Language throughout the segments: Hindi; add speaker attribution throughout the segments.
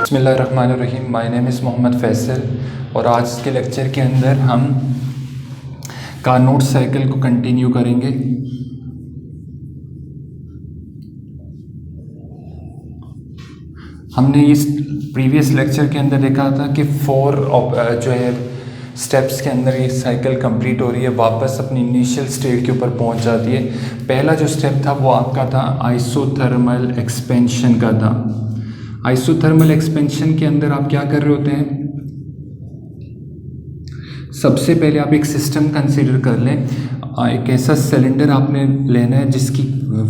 Speaker 1: बिस्मिल्लाहिर्रहमानिर्रहीम। My name is Mohammad Faisal और आज के लेक्चर के अंदर हम कार्नोट साइकिल को कंटिन्यू करेंगे। हमने इस प्रीवियस लेक्चर के अंदर देखा था कि 4 जो है स्टेप्स के अंदर ये साइकिल कंप्लीट हो रही है, वापस अपनी इनिशियल स्टेट के ऊपर पहुंच जाती है। पहला जो स्टेप था वो आपका था आइसोथर्मल एक्सपेंशन का था। आइसोथर्मल एक्सपेंशन के अंदर आप क्या कर रहे होते हैं, सबसे पहले आप एक सिस्टम कंसीडर कर लें। एक ऐसा सिलेंडर आपने लेना है जिसकी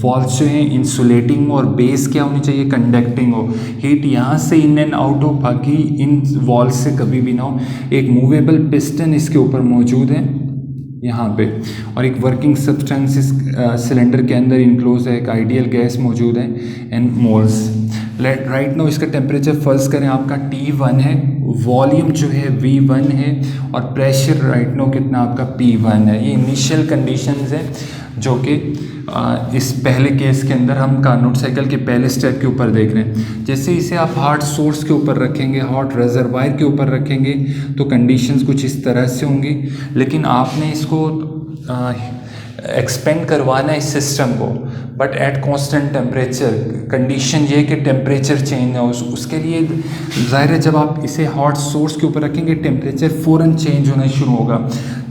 Speaker 1: वॉल्स जो हैं इंसुलेटिंग हो और बेस क्या होनी चाहिए, कंडक्टिंग हो। हीट यहाँ से इन एंड आउट हो, बाकी इन वॉल्स से कभी भी ना हो। एक मूवेबल पिस्टन इसके ऊपर मौजूद है यहाँ पे, और एक वर्किंग सब्सटेंस इस सिलेंडर के अंदर इनक्लोज है। एक आइडियल गैस मौजूद है एंड मोल्स। राइट नाउ इसका टेम्परेचर फर्स्ट करें, आपका T1 है, वॉल्यूम जो है V1 है और प्रेशर राइट नाउ कितना आपका P1 है। ये इनिशियल कंडीशंस हैं जो कि इस पहले केस के अंदर हम कार्नोट साइकिल के पहले स्टेप के ऊपर देख रहे हैं। जैसे इसे आप हॉट सोर्स के ऊपर रखेंगे, हॉट रिजर्वायर के ऊपर रखेंगे तो कंडीशंस कुछ इस तरह से होंगी, लेकिन आपने इसको एक्सपेंड करवाना है इस सिस्टम को, but at constant temperature. Condition ये कि टेम्परेचर चेंज है उसके लिए ज़ाहिर है जब आप इसे हॉट सोर्स के ऊपर रखेंगे टेम्परेचर फ़ौरन चेंज होना शुरू होगा।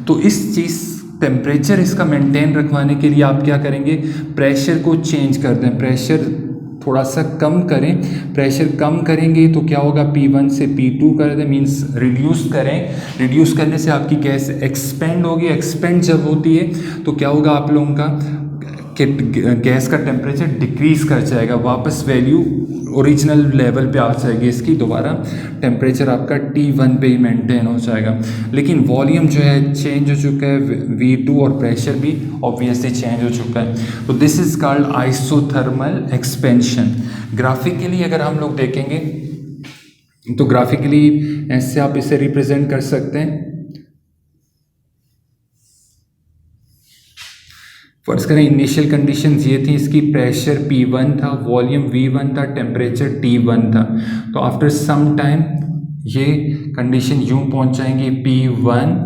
Speaker 1: तो इस चीज़ टेम्परेचर इसका मेंटेन रखवाने के लिए आप क्या करेंगे, प्रेशर को चेंज कर दें, प्रेशर थोड़ा सा कम करें। प्रेशर कम करेंगे तो क्या होगा, P1 से P2 कर दें, मीन्स रिड्यूस करें। रिड्यूस करने से आपकी गैस एक्सपेंड होगी। एक्सपेंड जब होती है तो क्या होगा आप लोगों का कि गैस का टेम्परेचर डिक्रीज़ कर जाएगा, वापस वैल्यू ओरिजिनल लेवल पे आ जाएगी इसकी, दोबारा टेम्परेचर आपका T1 पे ही मेंटेन हो जाएगा। लेकिन वॉल्यूम जो है चेंज हो चुका है, V2, और प्रेशर भी ऑब्वियसली चेंज हो चुका है। तो this is called isothermal expansion. Graphically अगर हम लोग देखेंगे तो ग्राफिकली ऐसे आप इसे रिप्रेजेंट कर सकते हैं। फर्स्ट करें, इनिशियल कंडीशंस ये थी, इसकी प्रेशर P1 था, वॉल्यूम V1 था, टेम्परेचर T1 था। तो आफ्टर सम टाइम ये कंडीशन यूं पहुंच जाएंगी, P1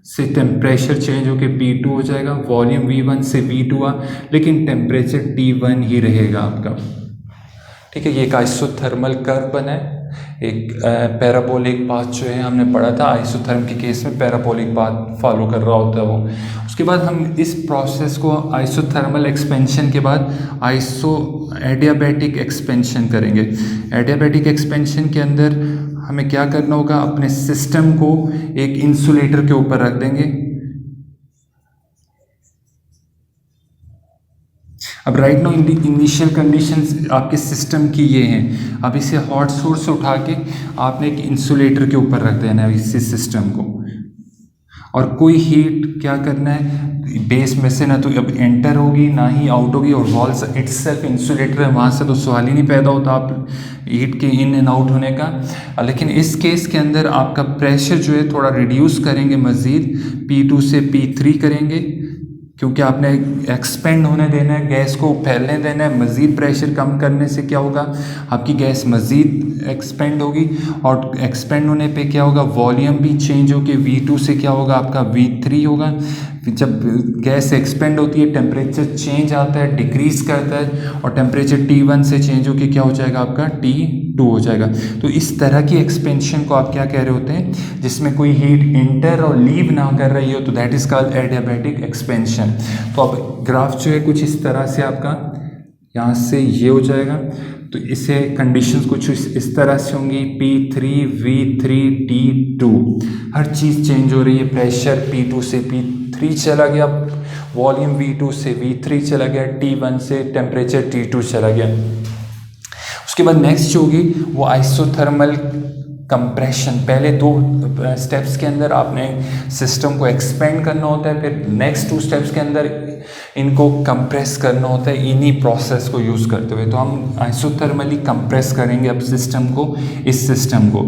Speaker 1: से टेम्परेचर चेंज होकर P2 हो जाएगा, वॉल्यूम V1 से V2 आ, लेकिन टेम्परेचर T1 ही रहेगा आपका। ठीक है, ये एक आइसोथर्मल कर्व बना है। एक पैराबोलिक पाथ जो है हमने पढ़ा था, आइसोथर्म के केस में पैराबोलिक पाथ फॉलो कर रहा होता है वो। उसके बाद हम इस प्रोसेस को आइसोथर्मल एक्सपेंशन के बाद एडियाबैटिक एक्सपेंशन करेंगे। एडियाबैटिक एक्सपेंशन के अंदर हमें क्या करना होगा, अपने सिस्टम को एक इंसुलेटर के ऊपर रख देंगे। अब राइट नाउ इनिशियल कंडीशंस आपके सिस्टम की ये हैं। अब इसे हॉट सोर्स से उठा के आपने एक इंसुलेटर के ऊपर रख देना है इसी सिस्टम को, और कोई हीट क्या करना है, बेस में से ना तो अब एंटर होगी ना ही आउट होगी, और वॉल्स इटसेल्फ इंसुलेटर है, वहाँ से तो सवाल ही नहीं पैदा होता आप हीट के इन एंड आउट होने का। लेकिन इस केस के अंदर आपका प्रेशर जो है थोड़ा रिड्यूस करेंगे, मज़ीद P2 से P3 करेंगे, क्योंकि आपने एक्सपेंड होने देना है, गैस को फैलने देना है। मज़ीद प्रेशर कम करने से क्या होगा, आपकी गैस मज़ीद एक्सपेंड होगी, और एक्सपेंड होने पे क्या होगा, वॉल्यूम भी चेंज होकर V2 से क्या होगा आपका V3 होगा। जब गैस एक्सपेंड होती है टेम्परेचर चेंज आता है, डिक्रीज़ करता है, और टेम्परेचर T1 से चेंज होकर क्या हो जाएगा आपका T2 हो जाएगा। तो इस तरह की एक्सपेंशन को आप क्या कह रहे होते हैं, जिसमें कोई हीट इंटर और लीव ना कर रही हो, तो that is called adiabatic expansion. तो अब ग्राफ जो है कुछ इस तरह से आपका यहाँ से ये हो जाएगा। तो इसे कंडीशंस कुछ इस तरह से होंगी, P3 V3 T2, हर चीज़ चेंज हो रही है। प्रेशर P2 से P3 चला गया, वॉल्यूम V2 से V3 चला गया, T1 से टेम्परेचर T2 चला गया। उसके बाद नेक्स्ट जो होगी वो आइसोथर्मल कंप्रेशन। पहले 2 स्टेप्स के अंदर आपने सिस्टम को एक्सपेंड करना होता है, फिर नेक्स्ट 2 स्टेप्स के अंदर इनको कंप्रेस करना होता है इन्हीं प्रोसेस को यूज़ करते हुए। तो हम आइसोथर्मली कंप्रेस करेंगे अब सिस्टम को, इस सिस्टम को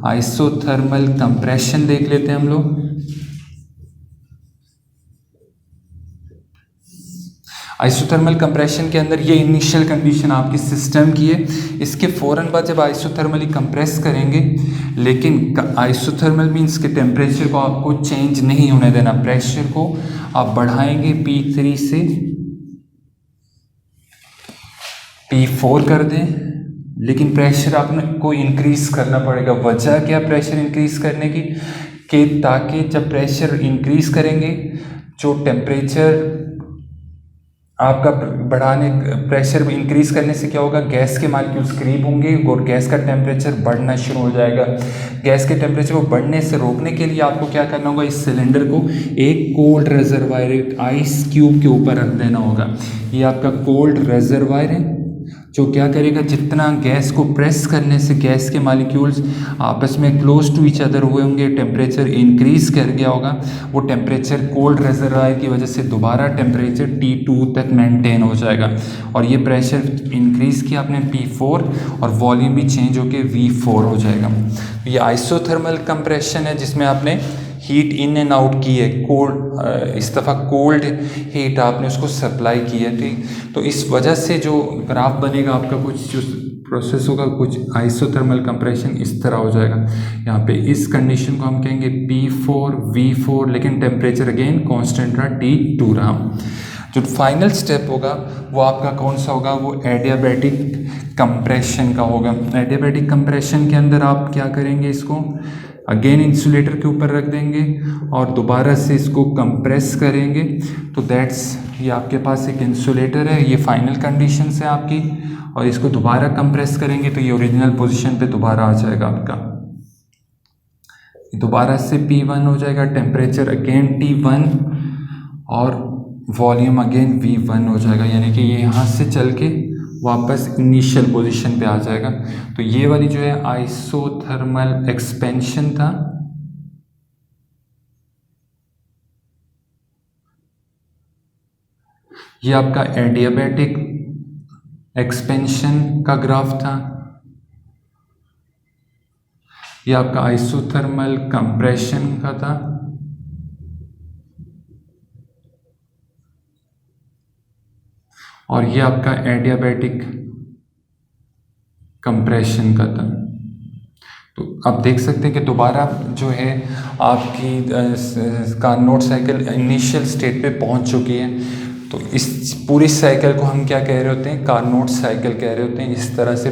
Speaker 1: आइसोथर्मल कंप्रेशन देख लेते हैं हम लोग। आइसोथर्मल कंप्रेशन के अंदर ये इनिशियल कंडीशन आपकी सिस्टम की है। इसके फ़ौरन बाद जब आइसोथर्मली कंप्रेस करेंगे, लेकिन आइसोथर्मल मीन्स के टेम्परेचर को आपको चेंज नहीं होने देना, प्रेशर को आप बढ़ाएंगे P3 से P4 कर दें, लेकिन प्रेशर आपको इंक्रीज करना पड़ेगा। वजह क्या प्रेशर इंक्रीज करने की, कि ताकि जब प्रेशर इंक्रीज करेंगे, जो टेम्परेचर आपका बढ़ाने, प्रेशर इंक्रीज करने से क्या होगा, गैस के मॉलिक्यूल्स करीब होंगे और गैस का टेम्परेचर बढ़ना शुरू हो जाएगा। गैस के टेम्परेचर को बढ़ने से रोकने के लिए आपको क्या करना होगा, इस सिलेंडर को एक कोल्ड रिजर्वायर आइस क्यूब के ऊपर रख देना होगा। ये आपका कोल्ड रिजर्वायर है जो क्या करेगा, जितना गैस को प्रेस करने से गैस के मॉलिक्यूल्स आपस में क्लोज टू ईच अदर हुए होंगे, टेम्परेचर इंक्रीज कर गया होगा, वो टेम्परेचर कोल्ड रिजर्वायर की वजह से दोबारा टेम्परेचर T2 तक मेंटेन हो जाएगा। और ये प्रेशर इंक्रीज किया आपने P4 और वॉल्यूम भी चेंज होकर V4 हो जाएगा। ये आइसोथर्मल कंप्रेशन है जिसमें आपने हीट इन एंड आउट की है, कोल्ड इस दफ़ा कोल्ड हीट आपने उसको सप्लाई की है, ठीक। तो इस वजह से जो ग्राफ बनेगा आपका, कुछ जो प्रोसेस होगा, कुछ आइसोथर्मल कंप्रेशन इस तरह हो जाएगा। यहाँ पे इस कंडीशन को हम कहेंगे P4 V4, लेकिन टेम्परेचर अगेन कांस्टेंट रहा, T2 रहा। जो फाइनल स्टेप होगा वो आपका कौन सा होगा, वो एडियाबैटिक कंप्रेशन का होगा। एडियाबैटिक कंप्रेशन के अंदर आप क्या करेंगे, इसको अगेन इंसुलेटर के ऊपर रख देंगे और दोबारा से इसको कंप्रेस करेंगे। तो दैट्स, ये आपके पास एक इंसुलेटर है, ये फाइनल कंडीशन है आपकी, और इसको दोबारा कंप्रेस करेंगे तो ये ओरिजिनल पोजीशन पे दोबारा आ जाएगा आपका। दोबारा से P1 हो जाएगा, टेम्परेचर अगेन T1 और वॉल्यूम अगेन V1 हो जाएगा, यानी कि ये यहाँ से चल के वापस इनिशियल पोजीशन पे आ जाएगा। तो ये वाली जो है आइसोथर्मल एक्सपेंशन था, ये आपका एडियाबैटिक एक्सपेंशन का ग्राफ था, ये आपका आइसोथर्मल कंप्रेशन का था, और ये आपका एडियाबैटिक कंप्रेशन का था। तो आप देख सकते हैं कि दोबारा जो है आपकी कार्नोट साइकिल इनिशियल स्टेट पे पहुंच चुकी है। तो इस पूरी साइकिल को हम क्या कह रहे होते हैं, कार्नोट साइकिल कह रहे होते हैं। इस तरह से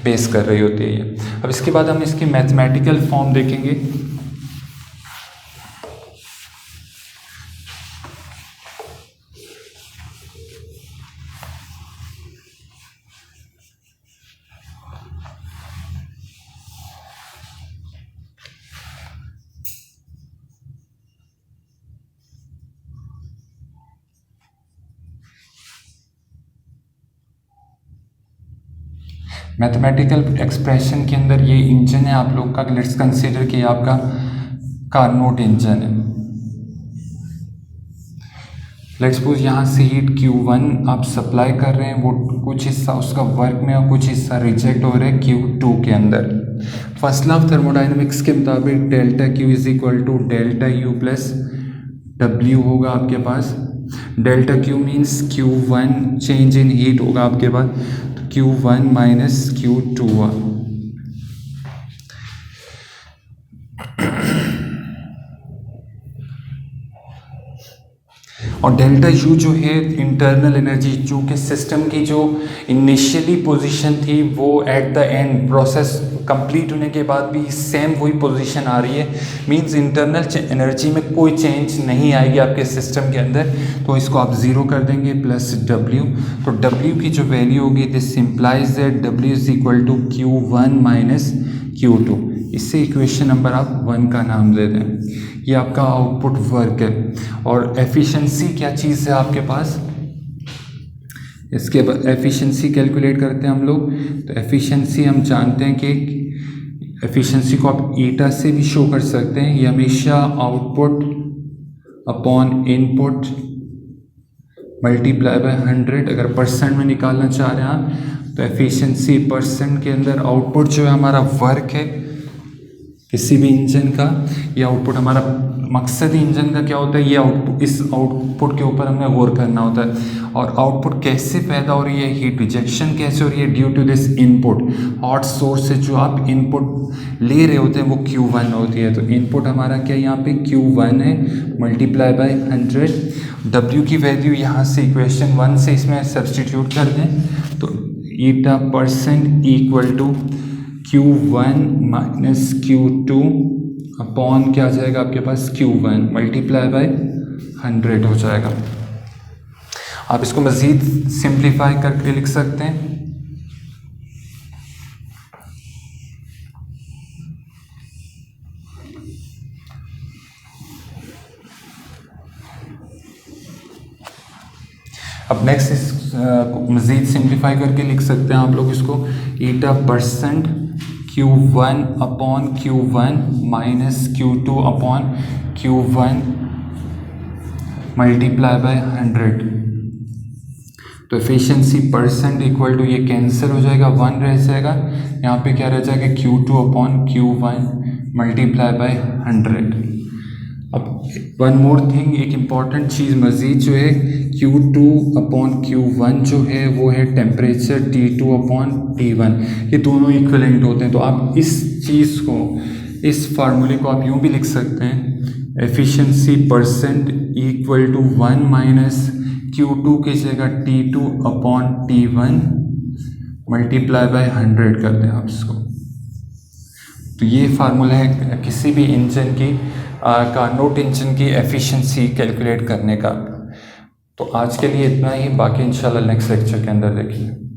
Speaker 1: बेस कर रही होती है ये। अब इसके बाद हम इसकी मैथमेटिकल फॉर्म देखेंगे। मैथमेटिकल एक्सप्रेशन के अंदर ये इंजन है आप लोग का, लेट्स कंसीडर कि आपका कार्नोट इंजन है। लेट्स सपोज यहाँ से हीट Q1 आप सप्लाई कर रहे हैं, वो कुछ हिस्सा उसका वर्क में और कुछ हिस्सा रिजेक्ट हो रहा है Q2 के अंदर। फर्स्ट लॉ ऑफ थर्मोडाइनमिक्स के मुताबिक delta Q is equal to delta U plus W होगा आपके पास। Delta Q means Q1 change in heat होगा आपके पास, तो Q1 माइनस Q2। और डेल्टा U जो है इंटरनल एनर्जी, जो कि सिस्टम की जो इनिशियली पोजीशन थी वो at the end process complete होने के बाद भी सेम वही पोजीशन आ रही है, मींस इंटरनल एनर्जी में कोई चेंज नहीं आएगी आपके सिस्टम के अंदर। तो इसको आप ज़ीरो कर देंगे प्लस W। तो W की जो वैल्यू होगी, this implies that W is equal to Q1 minus Q2। इससे इक्वेशन नंबर आप 1 का नाम दे दें। ये आपका आउटपुट वर्क है। और एफिशिएंसी क्या चीज़ है आपके पास, इसके बाद एफिशिएंसी कैलकुलेट करते हैं हम लोग। तो एफिशिएंसी हम जानते हैं कि एफिशिएंसी को आप ईटा से भी शो कर सकते हैं। ये हमेशा output upon input multiply by 100। अगर परसेंट में निकालना चाह रहे हैं आप, तो एफिशिएंसी परसेंट के अंदर आउटपुट जो है हमारा वर्क है, किसी भी इंजन का ये आउटपुट, हमारा मकसद ही इंजन का क्या होता है, ये आउटपुट, इस आउटपुट के ऊपर हमें गौर करना होता है। और आउटपुट कैसे पैदा हो रही है, हीट रिजेक्शन कैसे हो रही है, due to this input. Hot source से जो आप इनपुट ले रहे होते हैं वो Q1 होती है। तो इनपुट हमारा क्या यहाँ पे Q1 है, मल्टीप्लाई बाय 100। W की वैल्यू यहाँ से इक्वेशन 1 से इसमें सब्सटीट्यूट कर दें तो eta% equal to Q1 minus Q2 upon क्या आ जाएगा आपके पास, Q1 मल्टीप्लाई बाय 100 हो जाएगा। आप इसको मज़ीद सिंप्लीफाई करके लिख सकते हैं। अब नेक्स्ट इस मज़ीद सिंप्लीफाई करके लिख सकते हैं आप लोग इसको, eta% Q1 upon Q1 minus Q2 upon Q1 multiply by 100। तो एफिशिएंसी परसेंट इक्वल टू, ये कैंसिल हो जाएगा, 1 रह जाएगा, यहाँ पे क्या रह जाएगा, Q2 upon Q1 multiply by 100। अब वन मोर थिंग, एक इम्पॉर्टेंट चीज़ मज़ीद जो है, Q2 अपॉन Q1 जो है वो है टेम्परेचर T2 अपॉन T1, ये दोनों इक्विवेलेंट होते हैं। तो आप इस चीज़ को, इस फार्मूले को आप यूँ भी लिख सकते हैं, efficiency percent equal to 1 minus Q2 की जगह T2 upon T1 multiply by 100 कर दें आप इसको। तो ये फार्मूला है किसी भी इंजन की कार्नोट इंजन की एफिशिएंसी कैलकुलेट करने का। तो आज के लिए इतना ही, बाकी इंशाल्लाह नेक्स्ट लेक्चर के अंदर देखेंगे।